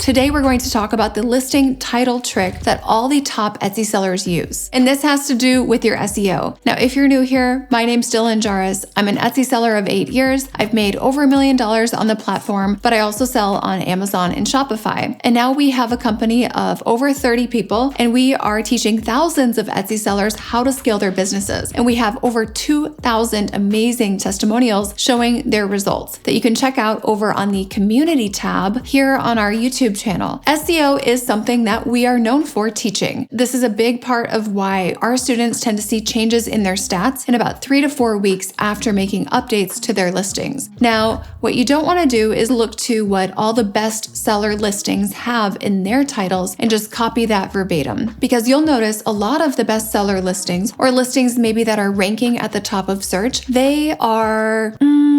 Today we're going to talk about the listing title trick that all the top Etsy sellers use. And this has to do with your SEO. Now, if you're new here, my name's Dylan Jarvis. I'm an Etsy seller of 8 years. I've made over $1 million on the platform, but I also sell on Amazon and Shopify. And now we have a company of over 30 people, and we are teaching thousands of Etsy sellers how to scale their businesses. And we have over 2,000 amazing testimonials showing their results that you can check out over on the community tab here on our YouTube channel. SEO is something that we are known for teaching. This is a big part of why our students tend to see changes in their stats in about 3 to 4 weeks after making updates to their listings. Now, what you don't want to do is look to what all the best seller listings have in their titles and just copy that verbatim, because you'll notice a lot of the bestseller listings, or listings maybe that are ranking at the top of search, they are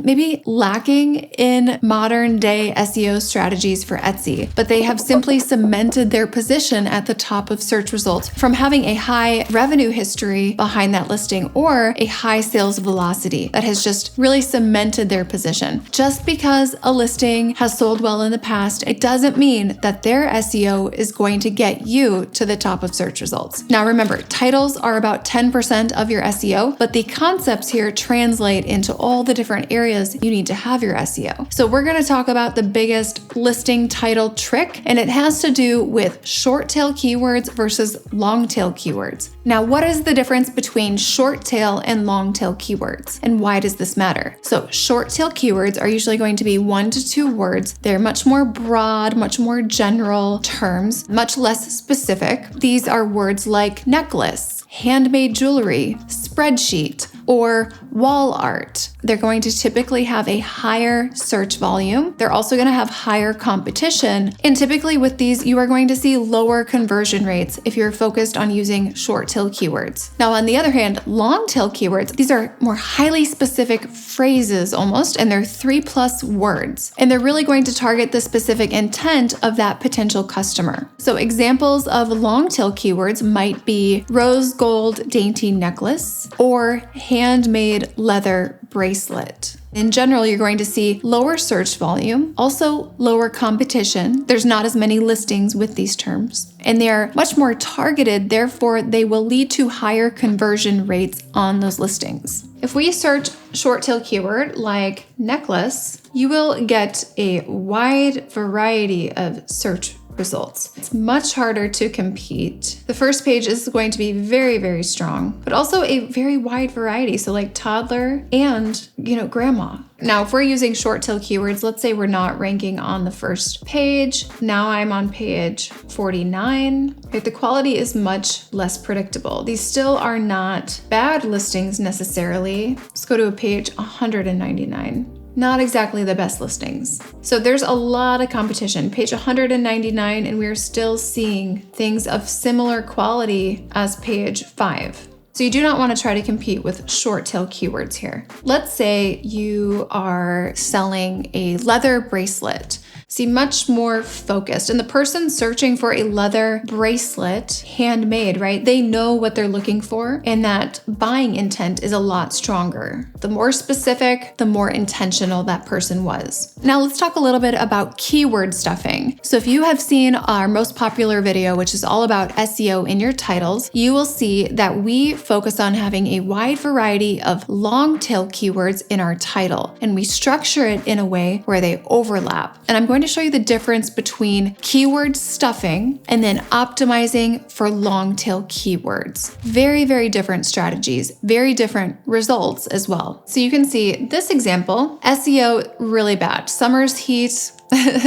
maybe lacking in modern day SEO strategies for Etsy, but they have simply cemented their position at the top of search results from having a high revenue history behind that listing or a high sales velocity that has just really cemented their position. Just because a listing has sold well in the past, it doesn't mean that their SEO is going to get you to the top of search results. Now remember, titles are about 10% of your SEO, but the concepts here translate into all the different areas you need to have your SEO. So we're going to talk about the biggest listing title trick, and it has to do with short tail keywords versus long tail keywords. Now, what is the difference between short tail and long tail keywords, and why does this matter? So short tail keywords are usually going to be 1 to 2 words. They're much more broad, much more general terms, much less specific. These are words like necklace, handmade jewelry, spreadsheet, or wall art. They're going to typically have a higher search volume. They're also going to have higher competition. And typically with these, you are going to see lower conversion rates if you're focused on using short tail keywords. Now, on the other hand, long tail keywords, these are more highly specific phrases almost, and they're 3+ words. And they're really going to target the specific intent of that potential customer. So examples of long tail keywords might be rose gold dainty necklace or handmade leather bracelet. In general, you're going to see lower search volume, also lower competition. There's not as many listings with these terms, and they are much more targeted. Therefore, they will lead to higher conversion rates on those listings. If we search short tail keyword like necklace, you will get a wide variety of search results. It's much harder to compete. The first page is going to be very, very strong, but also a very wide variety. So like toddler and, grandma. Now, if we're using short tail keywords, let's say we're not ranking on the first page. Now I'm on page 49. Okay, the quality is much less predictable. These still are not bad listings necessarily. Let's go to a page 199. Not exactly the best listings. So there's a lot of competition. Page 199, and we're still seeing things of similar quality as page 5. So you do not want to try to compete with short tail keywords here. Let's say you are selling a leather bracelet. See, much more focused. And the person searching for a leather bracelet, handmade, right? They know what they're looking for, and that buying intent is a lot stronger. The more specific, the more intentional that person was. Now let's talk a little bit about keyword stuffing. So if you have seen our most popular video, which is all about SEO in your titles, you will see that we focus on having a wide variety of long tail keywords in our title, and we structure it in a way where they overlap. And I'm going to show you the difference between keyword stuffing and then optimizing for long tail keywords. Very, very different strategies, very different results as well. So you can see this example, SEO really bad. Summer's heat,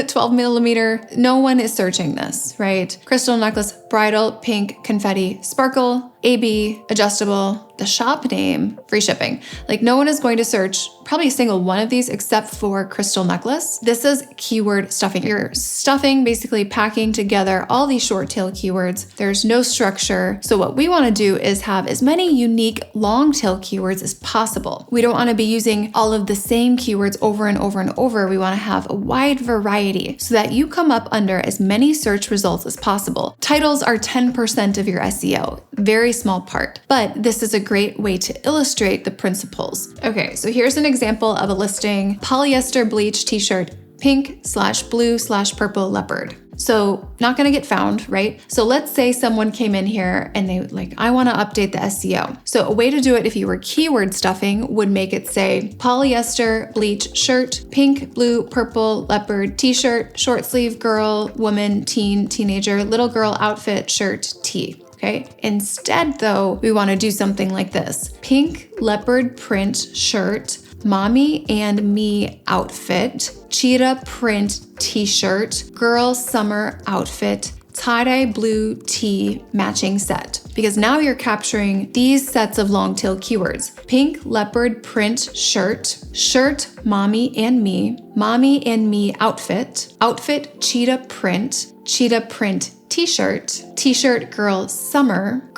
12 millimeter, no one is searching this, right? Crystal necklace, bridal, pink, confetti, sparkle, AB, adjustable, the shop name, free shipping. Like no one is going to search probably a single one of these except for crystal necklace. This is keyword stuffing. You're stuffing, basically packing together all these short tail keywords. There's no structure. So what we want to do is have as many unique long tail keywords as possible. We don't want to be using all of the same keywords over and over and over. We want to have a wide variety so that you come up under as many search results as possible. Titles are 10% of your SEO, very small part, but this is a great way to illustrate the principles. Okay, so here's an example of a listing, polyester bleach t-shirt, pink/blue/purple leopard. So not going to get found, right? So let's say someone came in here and they like, I want to update the SEO. So a way to do it if you were keyword stuffing would make it say polyester, bleach shirt, pink, blue, purple, leopard, t-shirt, short sleeve, girl, woman, teen, teenager, little girl outfit, shirt, tee. Okay. Instead, though, we want to do something like this: pink leopard print shirt, mommy and me outfit, cheetah print t-shirt, girl summer outfit, tie-dye blue tee matching set. Because now you're capturing these sets of Longtail keywords: pink leopard print shirt, shirt mommy and me outfit, outfit cheetah print t-shirt, t-shirt girl summer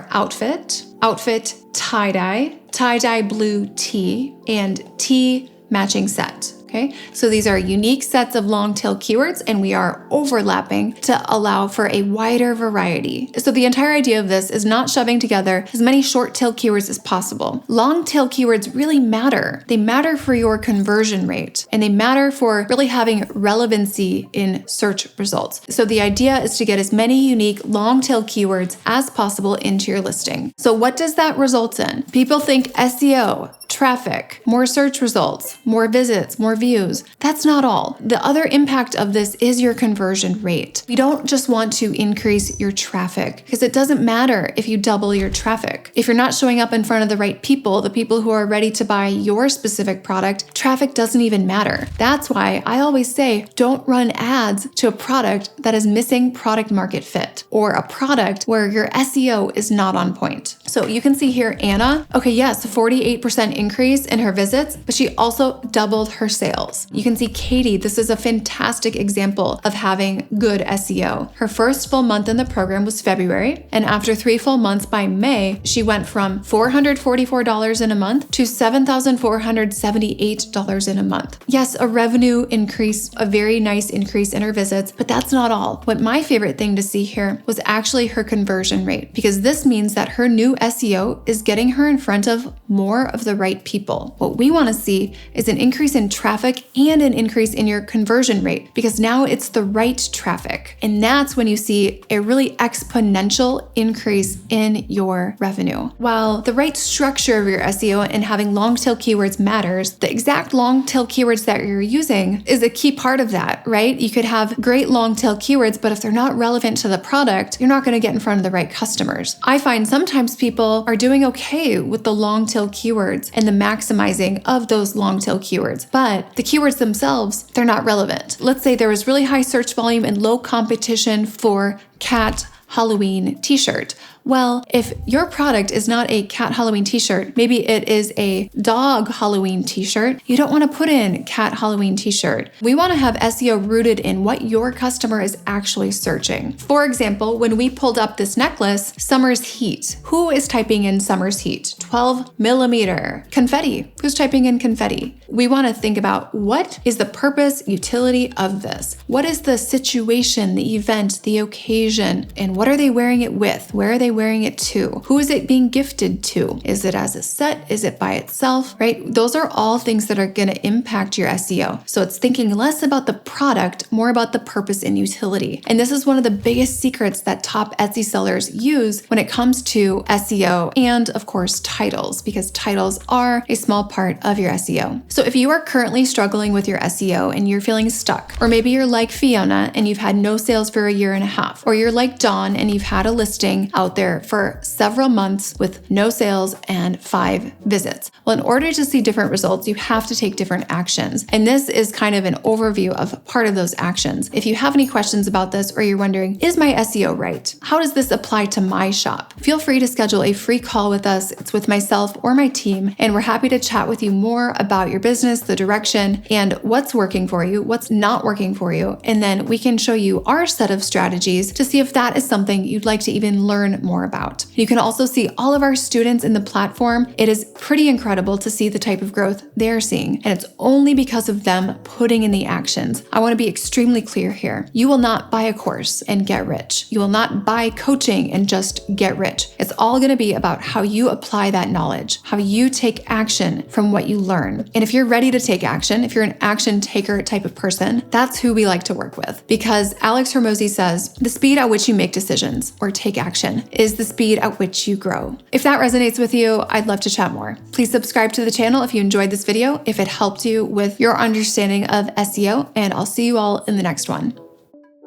outfit, outfit tie-dye blue tee, and tee matching set. Okay, so these are unique sets of long-tail keywords, and we are overlapping to allow for a wider variety. So the entire idea of this is not shoving together as many short-tail keywords as possible. Long-tail keywords really matter. They matter for your conversion rate, and they matter for really having relevancy in search results. So the idea is to get as many unique long-tail keywords as possible into your listing. So what does that result in? People think SEO, traffic, more search results, more visits, more views. That's not all. The other impact of this is your conversion rate. We don't just want to increase your traffic, because it doesn't matter if you double your traffic. If you're not showing up in front of the right people, the people who are ready to buy your specific product, traffic doesn't even matter. That's why I always say, don't run ads to a product that is missing product market fit, or a product where your SEO is not on point. So you can see here, Anna, okay, yes, 48% increase in her visits, but she also doubled her sales. You can see Katie, this is a fantastic example of having good SEO. Her first full month in the program was February, and after 3 full months by May, she went from $444 in a month to $7,478 in a month. Yes, a revenue increase, a very nice increase in her visits, but that's not all. What my favorite thing to see here was actually her conversion rate, because this means that her new SEO is getting her in front of more of the right people. What we want to see is an increase in traffic and an increase in your conversion rate, because now it's the right traffic. And that's when you see a really exponential increase in your revenue. While the right structure of your SEO and having long tail keywords matters, the exact long tail keywords that you're using is a key part of that, right? You could have great long tail keywords, but if they're not relevant to the product, you're not going to get in front of the right customers. I find sometimes people are doing okay with the long tail keywords and the maximizing of those long tail keywords, but the keywords themselves, they're not relevant. Let's say there was really high search volume and low competition for cat Halloween t-shirt. Well, if your product is not a cat Halloween t-shirt, maybe it is a dog Halloween t-shirt, you don't want to put in cat Halloween t-shirt. We want to have SEO rooted in what your customer is actually searching. For example, when we pulled up this necklace, summer's heat. Who is typing in summer's heat? 12 millimeter. Confetti. Who's typing in confetti? We want to think about, what is the purpose, utility of this? What is the situation, the event, the occasion, and what are they wearing it with? Where are they wearing it to? Who is it being gifted to? Is it as a set? Is it by itself, right? Those are all things that are going to impact your SEO. So it's thinking less about the product, more about the purpose and utility. And this is one of the biggest secrets that top Etsy sellers use when it comes to SEO and, of course, titles, because titles are a small part of your SEO. So if you are currently struggling with your SEO and you're feeling stuck, or maybe you're like Fiona and you've had no sales for a year and a half, or you're like Dawn and you've had a listing out there for several months with no sales and 5 visits. Well, in order to see different results, you have to take different actions. And this is kind of an overview of part of those actions. If you have any questions about this, or you're wondering, is my SEO right? How does this apply to my shop? Feel free to schedule a free call with us. It's with myself or my team, and we're happy to chat with you more about your business, the direction, and what's working for you, what's not working for you. And then we can show you our set of strategies to see if that is something you'd like to even learn more about. You can also see all of our students in the platform. It is pretty incredible to see the type of growth they're seeing, and it's only because of them putting in the actions. I want to be extremely clear here. You will not buy a course and get rich. You will not buy coaching and just get rich. It's all going to be about how you apply that knowledge, how you take action from what you learn. And if you're ready to take action, if you're an action taker type of person, that's who we like to work with. Because Alex Hormozi says, the speed at which you make decisions or take action is the speed at which you grow. If that resonates with you, I'd love to chat more. Please subscribe to the channel if you enjoyed this video, if it helped you with your understanding of SEO, and I'll see you all in the next one.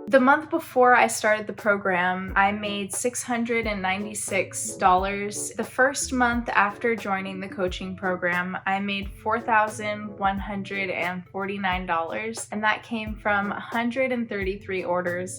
The month before I started the program, I made $696. The first month after joining the coaching program, I made $4,149, and that came from 133 orders